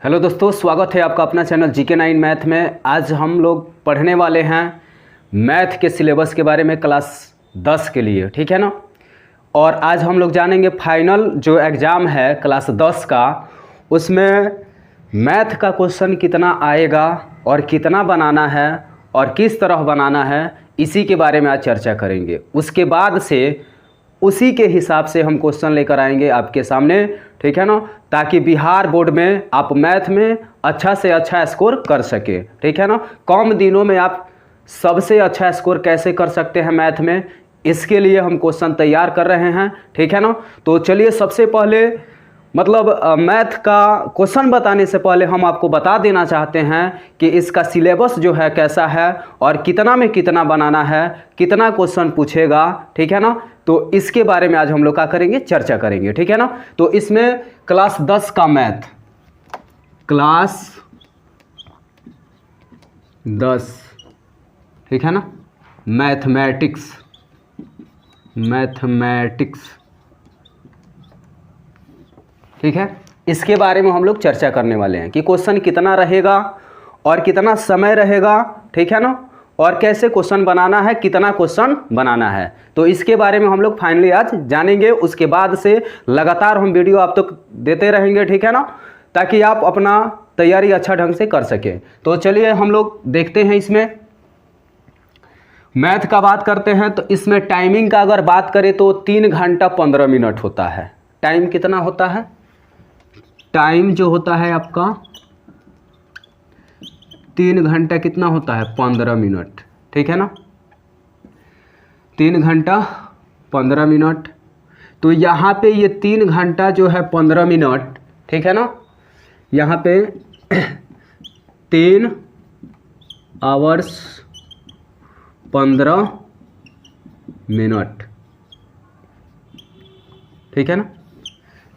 Hello दोस्तों, स्वागत है आपका अपना चैनल GK9 मैथ में। आज हम लोग पढ़ने वाले हैं मैथ के सिलेबस के बारे में क्लास 10 के लिए, ठीक है ना। और आज हम लोग जानेंगे फाइनल जो एग्ज़ाम है क्लास 10 का, उसमें मैथ का क्वेश्चन कितना आएगा और कितना बनाना है और किस तरह बनाना है, इसी के बारे में आज चर्चा करेंगे। उसके बाद से उसी के हिसाब से हम क्वेश्चन लेकर आएंगे आपके सामने, ठीक है ना, ताकि बिहार बोर्ड में आप मैथ में अच्छा से अच्छा स्कोर कर सके, ठीक है ना। कम दिनों में आप सबसे अच्छा स्कोर कैसे कर सकते हैं मैथ में, इसके लिए हम क्वेश्चन तैयार कर रहे हैं, ठीक है ना। तो चलिए, सबसे पहले मैथ का क्वेश्चन बताने से पहले हम आपको बता देना चाहते हैं कि इसका सिलेबस जो है कैसा है और कितना में कितना बनाना है, कितना क्वेश्चन पूछेगा, ठीक है ना। तो इसके बारे में आज हम लोग क्या करेंगे, चर्चा करेंगे, ठीक है ना। तो इसमें क्लास 10 का मैथ, क्लास 10, ठीक है ना, मैथमेटिक्स, ठीक है, इसके बारे में हम लोग चर्चा करने वाले हैं कि क्वेश्चन कितना रहेगा और कितना समय रहेगा, ठीक है ना, और कैसे क्वेश्चन बनाना है, कितना क्वेश्चन बनाना है। तो इसके बारे में हम लोग फाइनली आज जानेंगे। उसके बाद से लगातार हम वीडियो आप तक देते रहेंगे, ठीक है ना, ताकि आप अपना तैयारी अच्छा ढंग से कर सकें। तो चलिए हम लोग देखते हैं। इसमें मैथ का बात करते हैं तो इसमें टाइमिंग का अगर बात करें तो 3 घंटा 15 मिनट होता है। टाइम कितना होता है? टाइम जो होता है आपका 3 घंटा कितना होता है? 15 मिनट, ठीक है ना, 3 घंटा 15 मिनट। तो यहाँ पे ये 3 घंटा जो है 15 मिनट, ठीक है ना, यहाँ पे 3 आवर्स 15 मिनट, ठीक है ना।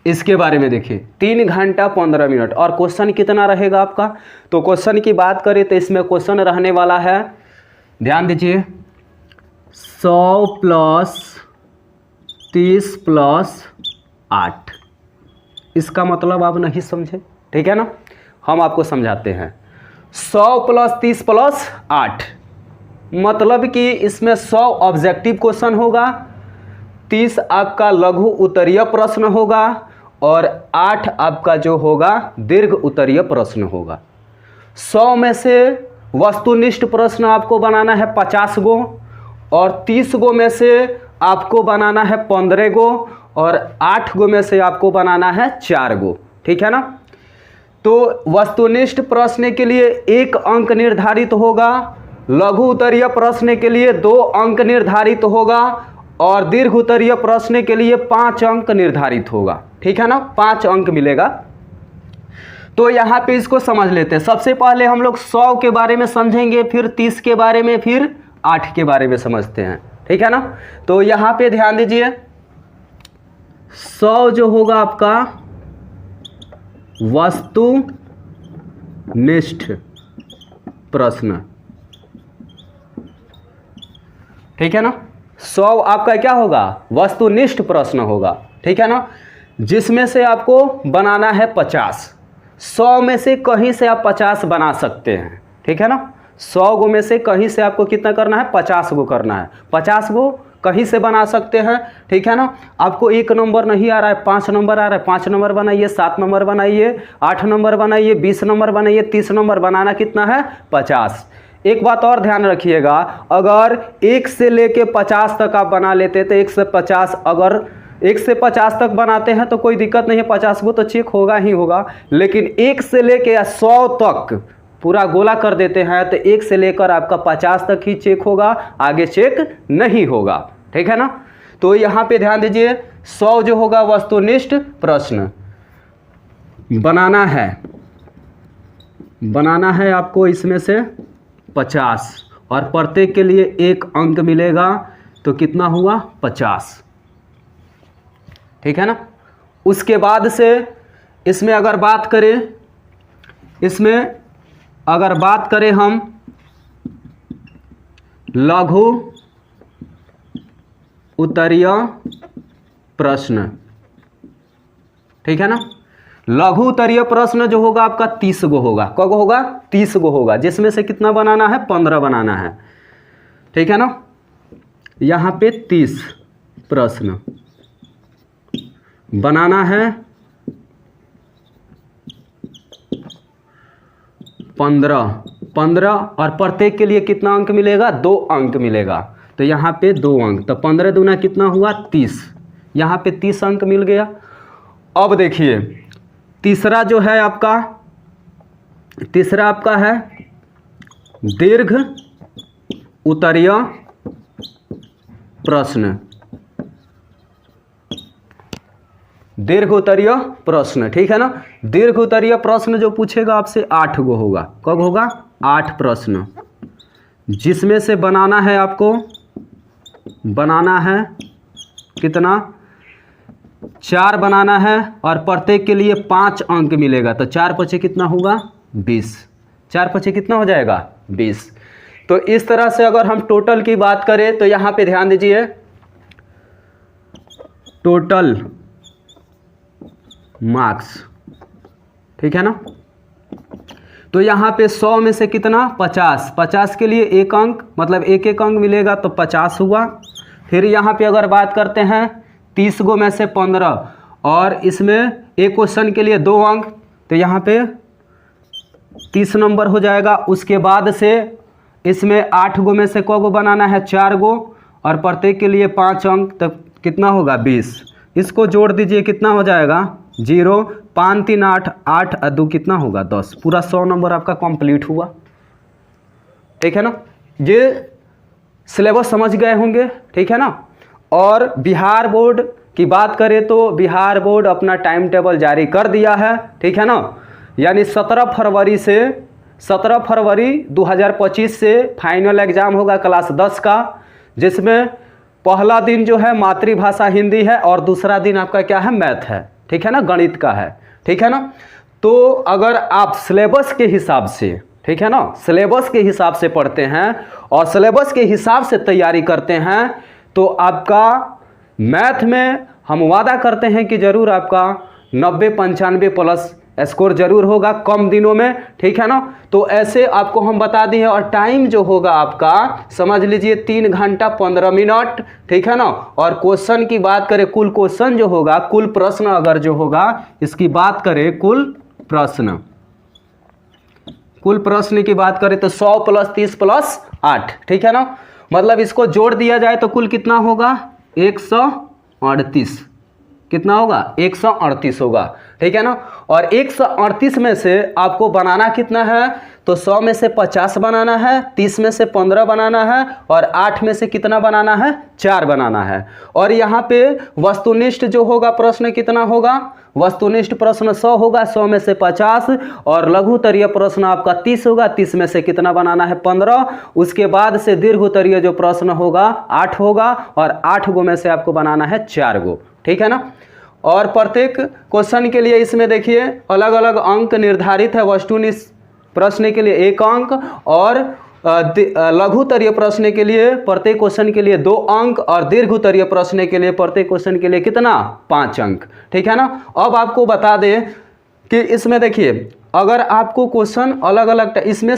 इसके बारे में देखिए, 3 घंटा 15 मिनट। और क्वेश्चन कितना रहेगा आपका? तो क्वेश्चन की बात करें तो इसमें क्वेश्चन रहने वाला है, ध्यान दीजिए, 100 प्लस 30 प्लस 8। इसका मतलब आप नहीं समझे, ठीक है ना, हम आपको समझाते हैं। 100 प्लस 30 प्लस 8 मतलब कि इसमें 100 ऑब्जेक्टिव क्वेश्चन होगा, 30 आपका लघु उत्तरीय प्रश्न होगा और 8 आपका जो होगा दीर्घ उत्तरीय प्रश्न होगा। 100 में से वस्तुनिष्ठ प्रश्न आपको बनाना है 50 गो और 30 गो में से आपको बनाना है 15 गो और 8 गो में से आपको बनाना है 4 गो, ठीक है ना। तो वस्तुनिष्ठ प्रश्न के लिए 1 अंक निर्धारित होगा, लघु उत्तरीय प्रश्न के लिए 2 अंक निर्धारित होगा और दीर्घ उत्तरीय प्रश्न के लिए 5 अंक निर्धारित होगा, ठीक है ना, 5 अंक मिलेगा। तो यहाँ पे इसको समझ लेते हैं। सबसे पहले हम लोग 100 के बारे में समझेंगे, फिर 30 के बारे में, फिर 8 के बारे में समझते हैं, ठीक है ना। तो यहाँ पे ध्यान दीजिए, 100 जो होगा आपका वस्तुनिष्ठ प्रश्न, ठीक है ना। 100 आपका क्या होगा? वस्तुनिष्ठ प्रश्न होगा, ठीक है ना, जिसमें से आपको बनाना है 50। 100 में से कहीं से आप 50 बना सकते हैं, ठीक है ना। 100 गो में से कहीं से आपको कितना करना है? 50 गो करना है। 50 गो कहीं से बना सकते हैं, ठीक है ना। आपको 1 नंबर नहीं आ रहा है, 5 नंबर आ रहा है, 5 नंबर बनाइए, 7 नंबर बनाइए, 8 नंबर बनाइए, 20 नंबर बनाइए, 30 नंबर बनाना कितना है? 50। एक बात और ध्यान रखिएगा, अगर 1 से लेके 50 तक आप बना लेते तो 1 से 50, अगर 1 से 50 तक बनाते हैं तो कोई दिक्कत नहीं है, 50 को तो चेक होगा ही होगा। लेकिन 1 से लेके 100 तक पूरा गोला कर देते हैं तो 1 से लेकर आपका 50 तक ही चेक होगा, आगे चेक नहीं होगा, ठीक है ना। तो यहाँ पे ध्यान दीजिए, 100 जो होगा वस्तुनिष्ठ प्रश्न बनाना है आपको, इसमें से 50 और प्रत्येक के लिए 1 अंक मिलेगा, तो कितना हुआ? 50, ठीक है ना। उसके बाद से इसमें अगर बात करें हम लघु उत्तरीय प्रश्न, ठीक है ना। लघु उत्तरीय प्रश्न जो होगा आपका 30 गो होगा। कब होगा? 30 गो होगा, जिसमें से कितना बनाना है? 15 बनाना है, ठीक है ना। यहाँ पे 30 प्रश्न बनाना है, 15 और प्रत्येक के लिए कितना अंक मिलेगा? 2 अंक मिलेगा। तो यहाँ पे 2 अंक, तो 15 दूना कितना हुआ? 30। यहाँ पे 30 अंक मिल गया। अब देखिए तीसरा जो है आपका, तीसरा आपका है दीर्घ उत्तरीय प्रश्न। दीर्घ उत्तरीय प्रश्न, ठीक है ना। दीर्घ उत्तरीय प्रश्न जो पूछेगा आपसे 8 गो होगा। कब होगा? 8 प्रश्न, जिसमें से बनाना है आपको, बनाना है कितना? 4 बनाना है और प्रत्येक के लिए 5 अंक मिलेगा। तो 4 पचे कितना होगा? 20। 4 पचे कितना हो जाएगा? 20। तो इस तरह से अगर हम टोटल की बात करें तो यहाँ पे ध्यान दीजिए, टोटल मार्क्स, ठीक है ना। तो यहाँ पे 100 में से कितना? 50। 50 के लिए 1 अंक, मतलब 1 अंक मिलेगा, तो 50 हुआ। फिर यहाँ पे अगर बात करते हैं 30 गो में से 15, और इसमें एक क्वेश्चन के लिए 2 अंक, तो यहाँ पे 30 नंबर हो जाएगा। उसके बाद से इसमें 8 गो में से को बनाना है? 4 गो, और प्रत्येक के लिए 5 अंक, तो कितना होगा? 20। इसको जोड़ दीजिए, कितना हो जाएगा? 0, 5, 3, 8, 8 और 2 कितना होगा? 10। पूरा 100 नंबर आपका कंप्लीट हुआ, ठीक है ना। ये सिलेबस समझ गए होंगे, ठीक है ना। और बिहार बोर्ड की बात करें तो बिहार बोर्ड अपना टाइम टेबल जारी कर दिया है, ठीक है ना। यानी 17 फरवरी 2025 से फाइनल एग्ज़ाम होगा क्लास 10 का, जिसमें पहला दिन जो है मातृभाषा हिंदी है और दूसरा दिन आपका क्या है? मैथ है, ठीक है ना, गणित का है, ठीक है ना। तो अगर आप सिलेबस के हिसाब से, ठीक है ना, सिलेबस के हिसाब से पढ़ते हैं और सिलेबस के हिसाब से तैयारी करते हैं, तो आपका मैथ में हम वादा करते हैं कि ज़रूर आपका 90-95 प्लस स्कोर जरूर होगा कम दिनों में, ठीक है ना। तो ऐसे आपको हम बता दिए, और टाइम जो होगा आपका समझ लीजिए 3 घंटा 15 मिनट, ठीक है ना। और क्वेश्चन की बात करें, कुल क्वेश्चन जो होगा, कुल प्रश्न अगर जो होगा, इसकी बात करें कुल प्रश्न की बात करें तो 100 + 30 + 8, ठीक है ना। मतलब इसको जोड़ दिया जाए तो कुल कितना होगा? 138। कितना होगा? 138 होगा, ठीक है ना। और 138 में से आपको बनाना कितना है? तो 100 में से 50 बनाना है, 30 में से 15 बनाना है, और 8 में से कितना बनाना है? 4 बनाना है। और यहाँ पे वस्तुनिष्ठ जो होगा प्रश्न कितना होगा? वस्तुनिष्ठ प्रश्न 100 होगा, 100 में से 50, और लघु उत्तरीय प्रश्न आपका 30 होगा, 30 में से कितना बनाना है? 15। उसके बाद से दीर्घ उत्तरीय जो प्रश्न होगा 8 होगा, और 8 गो में से आपको बनाना है 4 गो, ठीक है ना। और प्रत्येक क्वेश्चन के लिए इसमें देखिए अलग अलग अंक निर्धारित है। वस्तुनिष्ठ प्रश्न के लिए 1 अंक, और लघु उत्तरीय प्रश्न के लिए प्रत्येक क्वेश्चन के लिए 2 अंक, और दीर्घ उत्तरीय प्रश्न के लिए प्रत्येक क्वेश्चन के लिए कितना? 5 अंक, ठीक है ना। अब आपको बता दें कि इसमें देखिए अगर आपको क्वेश्चन अलग अलग, इसमें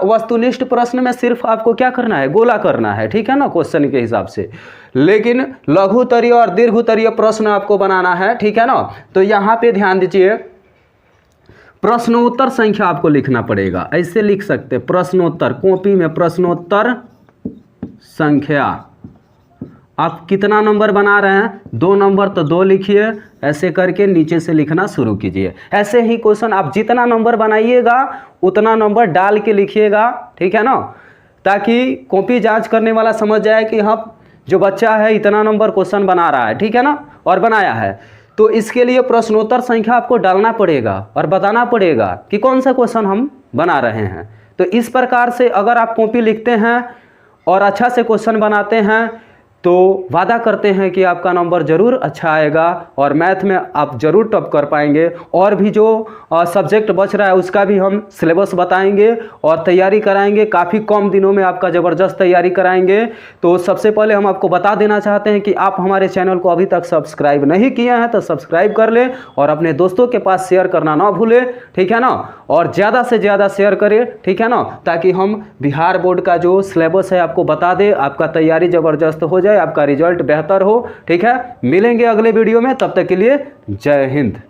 वस्तुनिष्ठ प्रश्न में सिर्फ आपको क्या करना है? गोला करना है, ठीक है ना, क्वेश्चन के हिसाब से। लेकिन लघु उत्तरीय और दीर्घ उत्तरीय प्रश्न आपको बनाना है, ठीक है ना। तो यहाँ पे ध्यान दीजिए, प्रश्नोत्तर संख्या आपको लिखना पड़ेगा। ऐसे लिख सकते हैं प्रश्नोत्तर, कॉपी में प्रश्नोत्तर संख्या। आप कितना नंबर बना रहे हैं? 2 नंबर, तो 2 लिखिए। ऐसे करके नीचे से लिखना शुरू कीजिए। ऐसे ही क्वेश्चन आप जितना नंबर बनाइएगा उतना नंबर डाल के लिखिएगा, ठीक है ना, ताकि कॉपी जांच करने वाला समझ जाए कि हाँ जो बच्चा है इतना नंबर क्वेश्चन बना रहा है, ठीक है ना, और बनाया है। तो इसके लिए प्रश्नोत्तर संख्या आपको डालना पड़ेगा और बताना पड़ेगा कि कौन सा क्वेश्चन हम बना रहे हैं। तो इस प्रकार से अगर आप कॉपी लिखते हैं और अच्छा से क्वेश्चन बनाते हैं तो वादा करते हैं कि आपका नंबर ज़रूर अच्छा आएगा और मैथ में आप ज़रूर टॉप कर पाएंगे। और भी जो सब्जेक्ट बच रहा है उसका भी हम सिलेबस बताएंगे और तैयारी कराएंगे, काफ़ी कम दिनों में आपका ज़बरदस्त तैयारी कराएंगे। तो सबसे पहले हम आपको बता देना चाहते हैं कि आप हमारे चैनल को अभी तक सब्सक्राइब नहीं किए हैं तो सब्सक्राइब कर लें और अपने दोस्तों के पास शेयर करना ना भूलें, ठीक है ना। और ज़्यादा से ज़्यादा शेयर करें, ठीक है ना, ताकि हम बिहार बोर्ड का जो सिलेबस है आपको बता दें, आपका तैयारी ज़बरदस्त हो जाए, आपका रिजल्ट बेहतर हो, ठीक है। मिलेंगे अगले वीडियो में, तब तक के लिए जय हिंद।